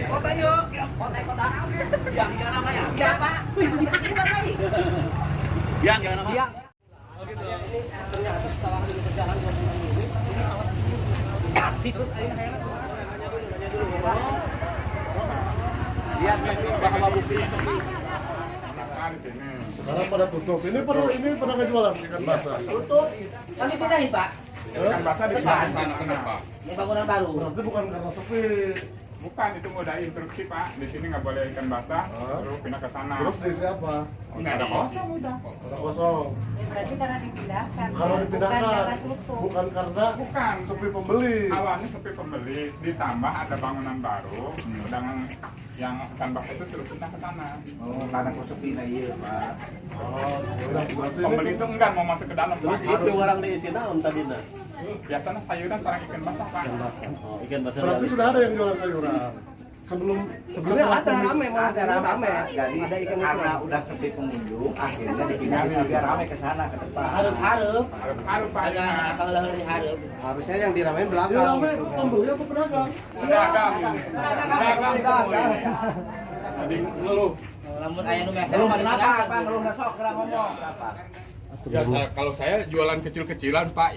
Kota yuk. Kota. Yang namanya? Iya, Pak. Yang namanya? Yang. Oh gitu. Ini ternyata setelah dulu berjalan 2 bulan ini sangat sisus nanya dulu. Lihat bahwa bukti sepi. Sekarang pada tutup. Ini pernah ngejualan ikan basah. Tutup. Kami pindahin, Pak. Ikan basah di sana kenapa? Ini bangunan baru. Berarti bukan karena sepi. Bukan, itu udah instruksi Pak. Di sini nggak boleh ikan basah, terus pindah ke sana. Terus diisi apa? Ini ada kosong udah. Ada kosong. Berarti karena dipindahkan. Kalau Bukan dipindahkan, karena tutup. bukan karena Bukan. sepi pembeli. Awalnya sepi pembeli, ditambah ada bangunan baru, sedangkan yang ikan basah itu terus pindah ke sana. Oh, karena sepi nah iya, Pak. Oh, udah berarti Pembeli ini itu enggak mau masuk ke dalam. Terus Pak. itu orang diisi naon tadina? Biasanya sayuran sarang ikan basah Pak. Oh, ikan basah. berarti sudah ada yang jualan sayuran. Sebelumnya ada rame, jadi ada ikan karena udah sepi pengunjung, akhirnya dipindahin biar rame ke sana ke depan. Harap-harap. Harus Pak. Ada kalau lagi harap. Harusnya yang diramein Yang belakang. rame pembeli apa pedagang? Pedagang. Jadi ngeluh. Lamun aya nu mesen Belum paling kenapa, pedagang. Pak? Belum besok kira ngomong. Kalau saya jualan kecil-kecilan Pak.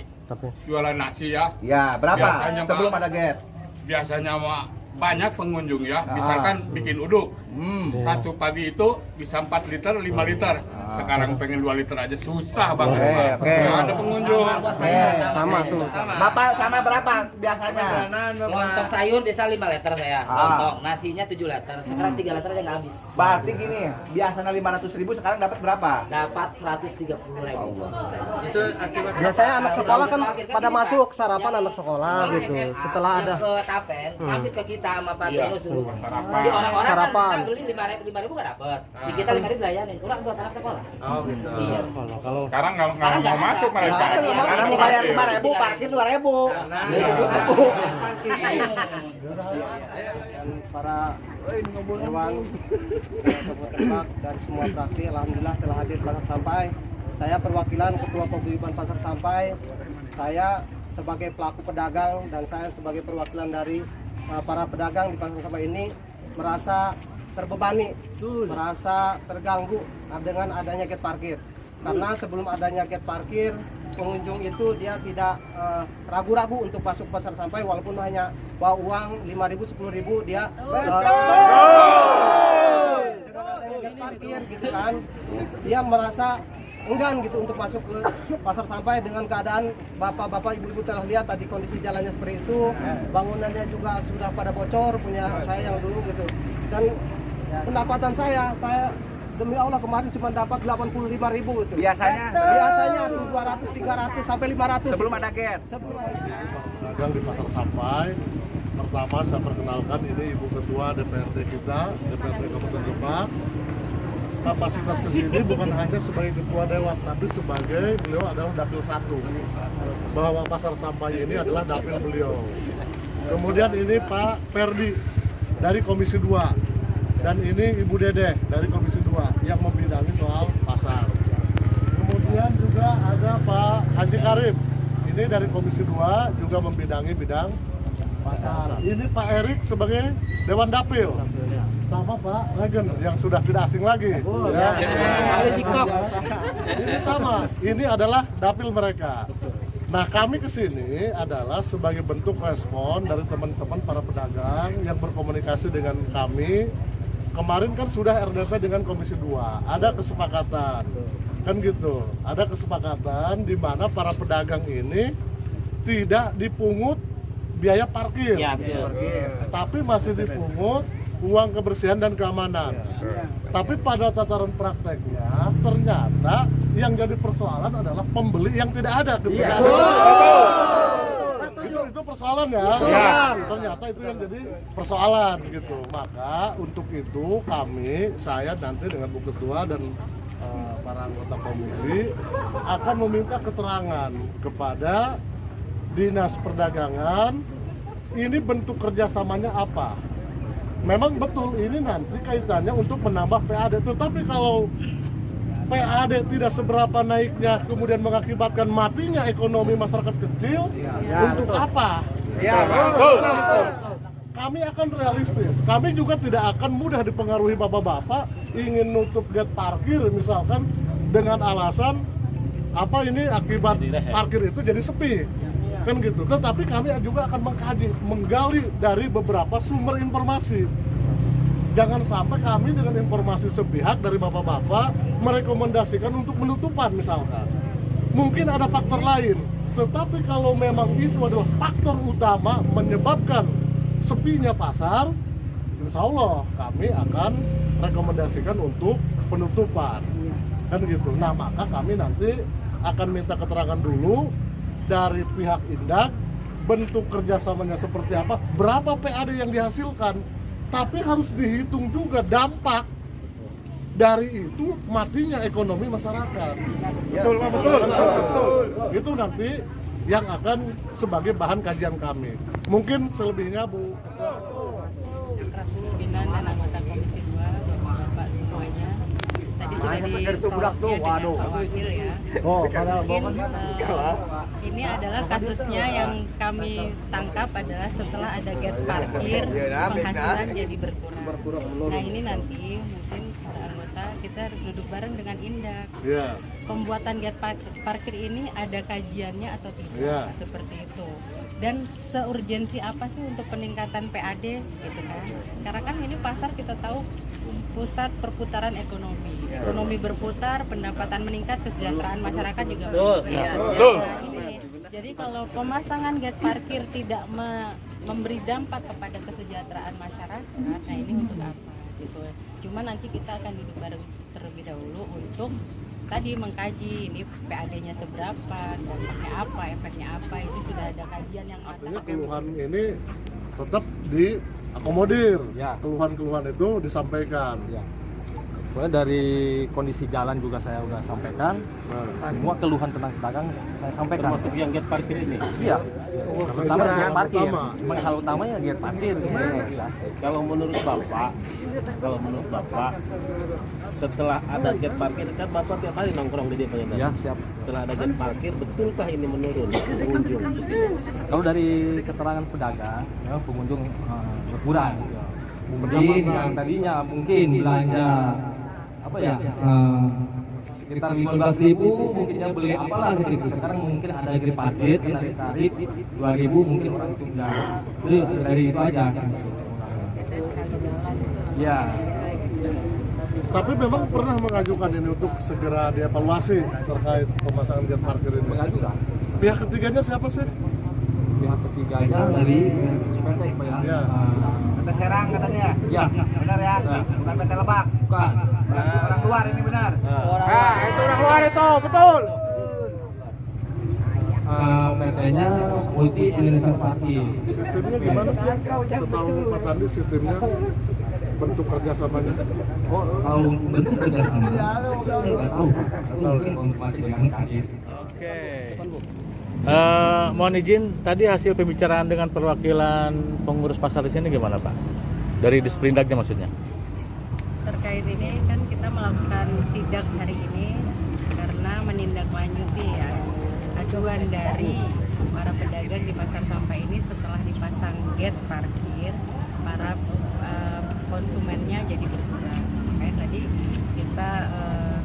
Jualan nasi ya. Ya, berapa? Biasanya, Pak. Sebelum ada gate. Biasanya mah banyak pengunjung ya, misalkan bikin uduk. Satu pagi itu bisa 4 liter, 5 liter. Sekarang pengen 2 liter aja susah banget Pak. Oke. Nggak ada pengunjung. Sama tuh. Bapak sama berapa biasanya? Lontong sayur biasa 5 liter saya. Lontong nasinya 7 liter. Sekarang 3 liter aja nggak habis. Berarti gini, biasanya 500.000 sekarang dapat berapa? Dapat 130.000. Itu akibat Biasanya anak sekolah kan pada masuk sarapan anak sekolah gitu. Setelah ada ke Tapen, mampir ke kita sama Pak Iya, Tino suruh. sarapan. Jadi orang-orang Sarapan. kan bisa beli 5.000 nggak dapat. Di kita 5.000 dilayanin, kurang buat anak sekolah. Oh gitu. Iya. kalau Sekarang nggak mau masuk mereka. Karena mau bayar 5.000, parkir 2.000. dan para hewan ternak dari semua fraksi alhamdulillah telah hadir pasar sampai. Saya perwakilan Ketua Paguyuban Pasar Sampai. Saya sebagai pelaku pedagang dan saya sebagai perwakilan dari para pedagang di Pasar Sampai ini merasa terbebani, merasa terganggu dengan adanya gate parkir. Karena sebelum adanya gate parkir, pengunjung itu dia tidak ragu-ragu untuk masuk Pasar Sampai walaupun hanya bawa uang 5.000, 10.000 dia dengan adanya gate parkir gitu kan, dia merasa enggan gitu untuk masuk ke Pasar Sampai dengan keadaan bapak-bapak, ibu-ibu telah lihat tadi kondisi jalannya seperti itu, bangunannya juga sudah pada bocor punya saya yang dulu gitu. Dan pendapatan saya demi Allah kemarin cuma dapat 85.000 gitu. Biasanya 200, 300 sampai 500 sebelum ada gate. sebelum ada gate. Pedagang di Pasar Sampai. Pertama saya perkenalkan ini Ibu Ketua DPRD kita, DPRD Kabupaten Lebak. Kapasitas kesini bukan hanya sebagai ketua dewan, tapi sebagai beliau adalah dapil 1. Bahwa Pasar Sampai ini adalah dapil beliau. Kemudian ini Pak Perdi dari Komisi 2 dan ini Ibu Dede dari Komisi 2 yang membidangi soal pasar. Kemudian juga ada Pak Haji Karim, ini dari Komisi 2 juga membidangi bidang pasar. Ini Pak Erik sebagai Dewan Dapil. Sama Pak Regen yang sudah tidak asing lagi. Ya. Ini sama, ini adalah dapil mereka. Nah, kami kesini adalah sebagai bentuk respon dari teman-teman para pedagang yang berkomunikasi dengan kami. Kemarin kan sudah RDP dengan Komisi 2, ada kesepakatan, kan gitu. Ada kesepakatan di mana para pedagang ini tidak dipungut biaya parkir, Ya, betul. tapi masih dipungut uang kebersihan dan keamanan. Tapi pada tataran prakteknya ternyata yang jadi persoalan adalah pembeli yang tidak ada ketika itu persoalan ya. Ternyata itu yang jadi persoalan gitu. Maka untuk itu saya nanti dengan Bu Ketua dan para anggota komisi akan meminta keterangan kepada Dinas Perdagangan ini bentuk kerjasamanya apa. Memang betul ini nanti kaitannya untuk menambah PAD, tetapi kalau PAD tidak seberapa naiknya kemudian mengakibatkan matinya ekonomi masyarakat kecil, untuk apa? kami akan realistis. Kami juga tidak akan mudah dipengaruhi bapak-bapak ingin nutup gate parkir misalkan dengan alasan apa ini akibat parkir itu jadi sepi. Kan gitu. Tetapi kami juga akan menggali dari beberapa sumber informasi. Jangan sampai kami dengan informasi sepihak dari bapak-bapak merekomendasikan untuk penutupan misalkan. Mungkin ada faktor lain, tetapi kalau memang itu adalah faktor utama menyebabkan sepinya pasar, insya Allah kami akan rekomendasikan untuk penutupan. Kan gitu. Nah, maka kami nanti akan minta keterangan dulu dari pihak Indak, bentuk kerjasamanya seperti apa, berapa PAD yang dihasilkan. Tapi harus dihitung juga dampak dari itu matinya ekonomi masyarakat. Betul, Pak, betul. Itu nanti yang akan sebagai bahan kajian kami. Mungkin selebihnya Bu Pimpinan dan anggota Komisi 2, Bapak-bapak semuanya. Tadi sudah diproses dengan Pak Wakil ya. Mungkin ini adalah kasusnya yang kami tangkap adalah setelah ada gate parkir, penghasilan jadi berkurang. Nah ini nanti mungkin anggota kita harus duduk bareng dengan Indak. Pembuatan gate parkir ini ada kajiannya atau tidak, seperti itu. Dan seurgensi apa sih untuk peningkatan PAD gitu kan? Karena kan ini pasar kita tahu pusat perputaran ekonomi. Ekonomi berputar, pendapatan meningkat, kesejahteraan masyarakat juga meningkat. Nah, ini. Jadi kalau pemasangan gate parkir tidak memberi dampak kepada kesejahteraan masyarakat, nah ini untuk apa gitu. Cuma nanti kita akan duduk bareng terlebih dahulu untuk tadi mengkaji ini PAD-nya seberapa, dampaknya apa, efeknya apa, itu sudah ada kajian yang matang. Artinya keluhan ini tetap diakomodir, keluhan-keluhan itu disampaikan. Soalnya dari kondisi jalan juga saya udah sampaikan, semua keluhan tentang pedagang saya sampaikan. Termasuk yang gate parkir ini? Iya, terutama gate parkir. Cuma hal utamanya gate parkir. Kalau menurut Bapak, setelah ada gate parkir, kan Bapak tiap hari nongkrong di depan ini. Ya, siap. Setelah ada gate parkir, betulkah ini menurun pengunjung di sini? Kalau dari keterangan pedagang, memang pengunjung berkurang. Mungkin yang tadinya mungkin belanja sekitar 15.000 mungkin dia beli apalah gitu. Sekarang mungkin ada gate parkir dari tarif 2.000 mungkin orang itu udah beli dari itu aja. Ya. Tapi memang pernah mengajukan ini untuk segera dievaluasi terkait pemasangan gate parkir ini. Mengajukan. Pihak ketiganya siapa sih? Pihak ketiganya dari PT Pak ya. PT Serang katanya. Ya. Benar ya? Bukan PT Lebak. Bukan. Orang luar ini benar. Nah, itu orang luar itu, betul. PT-nya Multi Indonesia Parkir. Sistemnya gimana sih? Setahu Pak Tandi sistemnya bentuk kerjasamanya. Oh, kalau bentuk kerjasama, saya nggak tahu. Mungkin konfirmasi dengan Kadis. Mohon izin, tadi hasil pembicaraan dengan perwakilan pengurus pasar di sini gimana Pak? Dari Disprindaknya maksudnya? Terkait ini kan kita melakukan sidak hari ini karena menindaklanjuti ya aduan dari para pedagang di pasar sampah ini setelah dipasang gate parkir, para konsumennya jadi berkurang. Makanya tadi kita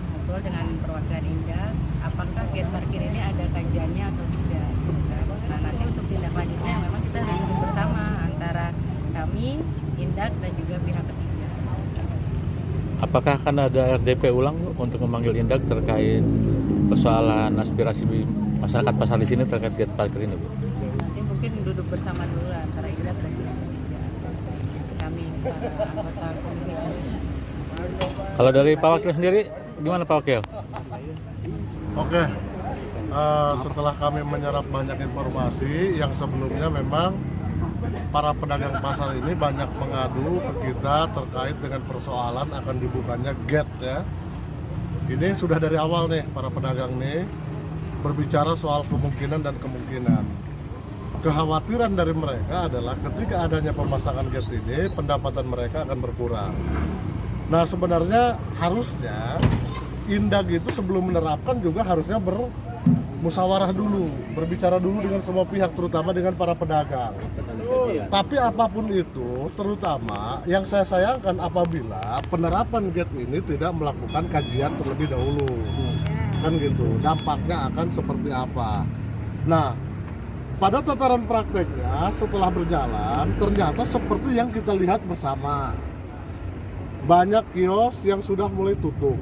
ngobrol dengan perwakilan Indak, apakah gate parkir ini ada kajiannya atau tidak. Nah nanti untuk tindak lanjutnya memang kita harus duduk bersama antara kami, Indak dan juga pihak ketiga. Apakah akan ada RDP ulang untuk memanggil Indak terkait persoalan aspirasi masyarakat pasar di sini terkait gate parkir ini Bu? Nanti mungkin duduk bersama dulu antara Indak dan pihak ketiga. Kami anggota komisi. Kalau dari Pak Wakil sendiri gimana Pak Wakil? Oke. Setelah kami menyerap banyak informasi yang sebelumnya memang para pedagang pasar ini banyak mengadu ke kita terkait dengan persoalan akan dibukanya gate ya. Ini sudah dari awal nih para pedagang nih berbicara soal kemungkinan dan kemungkinan. Kekhawatiran dari mereka adalah ketika adanya pemasangan gate ini pendapatan mereka akan berkurang. Nah sebenarnya harusnya Indak itu sebelum menerapkan juga harusnya bermusyawarah dulu, berbicara dulu dengan semua pihak terutama dengan para pedagang. Tapi apapun itu, terutama yang saya sayangkan apabila penerapan gate ini tidak melakukan kajian terlebih dahulu. Kan gitu, dampaknya akan seperti apa. Nah, pada tataran prakteknya setelah berjalan, ternyata seperti yang kita lihat bersama. Banyak kios yang sudah mulai tutup.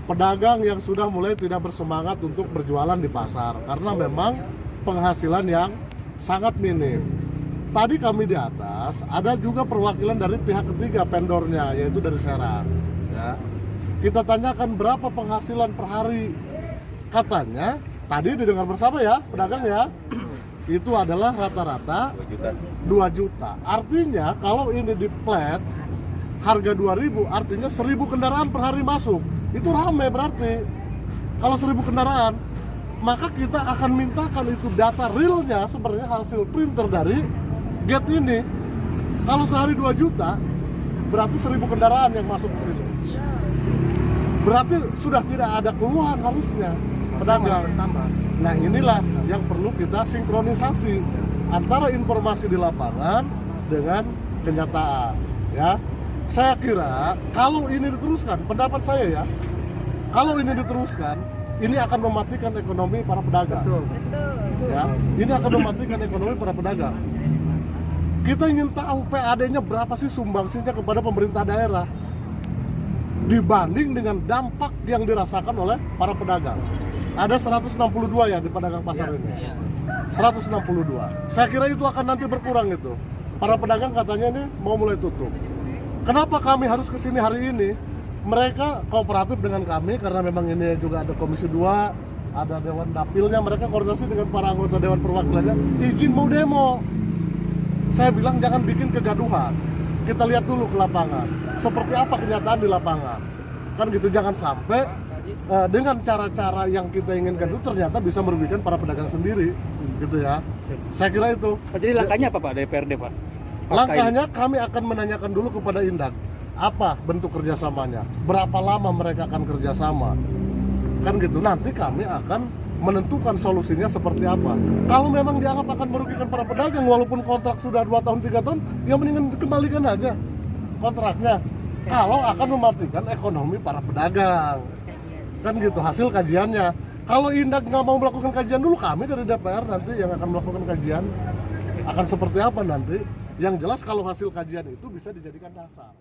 Pedagang yang sudah mulai tidak bersemangat untuk berjualan di pasar karena memang penghasilan yang sangat minim. Tadi kami di atas ada juga perwakilan dari pihak ketiga vendornya, yaitu dari Serang. Ya. Kita tanyakan berapa penghasilan per hari. Katanya tadi didengar bersama ya pedagang ya, itu adalah rata-rata 2 juta. Artinya kalau ini di plat harga 2.000, artinya 1.000 kendaraan per hari masuk. Itu rame berarti. Kalau 1.000 kendaraan, maka kita akan mintakan itu data realnya sebenarnya hasil printer dari gate ini. Kalau sehari 2 juta, berarti 1.000 kendaraan yang masuk ke sini. Berarti sudah tidak ada keluhan harusnya pedagang. Nah inilah yang perlu kita sinkronisasi antara informasi di lapangan dengan kenyataan. Ya, saya kira kalau ini diteruskan, pendapat saya ya, kalau ini diteruskan, ini akan mematikan ekonomi para pedagang. Betul. Ya, ini akan mematikan ekonomi para pedagang. Kita ingin tahu PAD-nya berapa sih sumbangsinya kepada pemerintah daerah dibanding dengan dampak yang dirasakan oleh para pedagang. Ada 162 ya di pedagang pasar ini. 162. Saya kira itu akan nanti berkurang itu. Para pedagang katanya ini mau mulai tutup. Kenapa kami harus kesini hari ini? Mereka kooperatif dengan kami karena memang ini juga ada Komisi 2, ada Dewan Dapilnya, mereka koordinasi dengan para anggota Dewan Perwakilannya, izin mau demo. Saya bilang jangan bikin kegaduhan. Kita lihat dulu ke lapangan, seperti apa kenyataan di lapangan. Kan gitu, jangan sampai dengan cara-cara yang kita inginkan itu ternyata bisa merugikan para pedagang sendiri, gitu ya. Saya kira itu. Jadi langkahnya apa Pak dari DPRD Pak? Langkahnya kami akan menanyakan dulu kepada Indak, apa bentuk kerjasamanya, berapa lama mereka akan kerjasama, kan gitu. Nanti kami akan menentukan solusinya seperti apa. Kalau memang dianggap akan merugikan para pedagang, walaupun kontrak sudah 2 tahun 3 tahun, ya mendingan dikembalikan aja kontraknya. Kalau akan mematikan ekonomi para pedagang, kan gitu hasil kajiannya. Kalau Indak nggak mau melakukan kajian dulu, kami dari DPR nanti yang akan melakukan kajian akan seperti apa nanti. Yang jelas kalau hasil kajian itu bisa dijadikan dasar.